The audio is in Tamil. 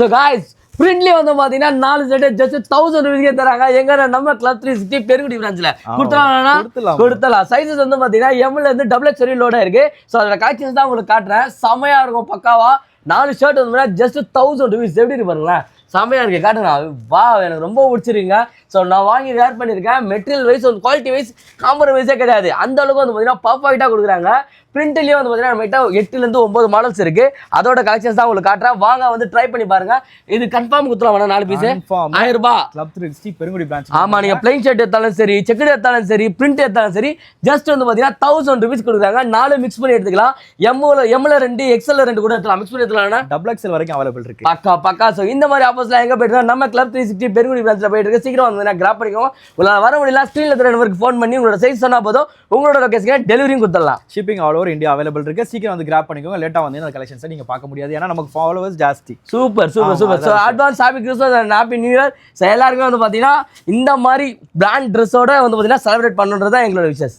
ஸோ காய்ஸ் பிரிண்ட்லயே வந்து பாத்தீங்கன்னா 4 செட் ஜஸ்ட் 1000 ரூபாய்க்கே தராங்க. எங்க நம்ம கிளப் 360 பெருங்குடி பிரான்ச்ல கொடுத்தலாம். சைஸஸ் வந்து பாத்தீங்கன்னா எம்ல இருந்து XXL வரையும் லோடா இருக்கு. ஸோ அதோட கலெக்ஷன்ஸ் தான் உங்களுக்கு காட்டுறேன். செமையா இருக்கும் பக்காவா. 4 ஷர்ட் வந்து ஜஸ்ட் 1000 ரூபீஸ். எப்படி இருக்கு பாருங்களேன், செமையா இருக்கு. காட்டுங்க. வா, எனக்கு ரொம்ப பிடிச்சிருங்க. ஸோ நான் வாங்கி வேர் பண்ணியிருக்கேன். மெட்டீரியல் வைஸ் ஒரு குவாலிட்டி வைஸ் காம்ப்ரமைஸே கிடையாது. அந்த அளவுக்கு வந்து பார்த்தீங்கன்னா பர்ஃபெக்டாக கொடுக்குறாங்க. பிரிண்ட்லேயே வந்து பார்த்தீங்கன்னா நம்மகிட்ட 8லேருந்து 9 மாடல்ஸ் இருக்கு. அதோட கலெக்ஷன்ஸ் தான் உங்களுக்கு காட்டுறேன். வாங்க வந்து ட்ரை பண்ணி பாருங்க. இது கன்ஃபார்ம் கொடுத்துலாம் வேணா 4 பீஸ் 1000 ரூபாய். Club 360 Perungudi branch. ஆமா, நீங்க பிளைன் ஷர்ட் எடுத்தாலும் சரி, செக்குடு எடுத்தாலும் சரி, பிரிண்ட் எடுத்தாலும் சரி, ஜஸ்ட் வந்து பார்த்தீங்கன்னா 1000 ரூபீஸ் கொடுக்குறாங்க. 4 மிக்ஸ் பண்ணி எடுத்துக்கலாம். எம்ல 2 XL 2 கூட எடுத்துக்கலாம். மிக்ஸ் பண்ணி எடுத்துக்கலாம். XXL வரைக்கும் அவைலபிள் இருக்கு. பக்கா. ஸோ இந்த மாதிரி ஆஃபர்ஸ்லாம் எங்க போயிட்டு நம்ம கிளப் 360 பெருங்குடி பிரான்ச்ல போயிட்டு இருக்கு. சீக்கிரம் வந்து கிராப் பண்ணிக்கோங்க. உங்களால் வர முடியல ஸ்க்ரீன்ல இருக்கிற நம்பருக்கு ஃபோன் பண்ணி உங்களோட சைஸ் சொன்னா போதும், உங்களோட லொகேஷனுக்கு டெலிவரியும் கொடுத்துடலாம். Shipping all over India available இருக்கு. சீக்கிரம் வந்து கிராப் பண்ணிக்கோங்க. லேட்டா வந்து அந்த கலெக்ஷன்ஸை நீங்க பார்க்க முடியாது. ஏன்னா நமக்கு ஃபாலோவர்ஸ் ஜாஸ்தி. Super. So advance happy Christmas and happy new year. So எல்லாருமே வந்து பார்த்தீங்கன்னா இந்த மாதிரி பிராண்ட் ட்ரெஸ்ஸோட வந்து பார்த்தீங்கன்னா செலிப்ரேட் பண்ணுன்றது தான் எங்களோட விஷஸ்.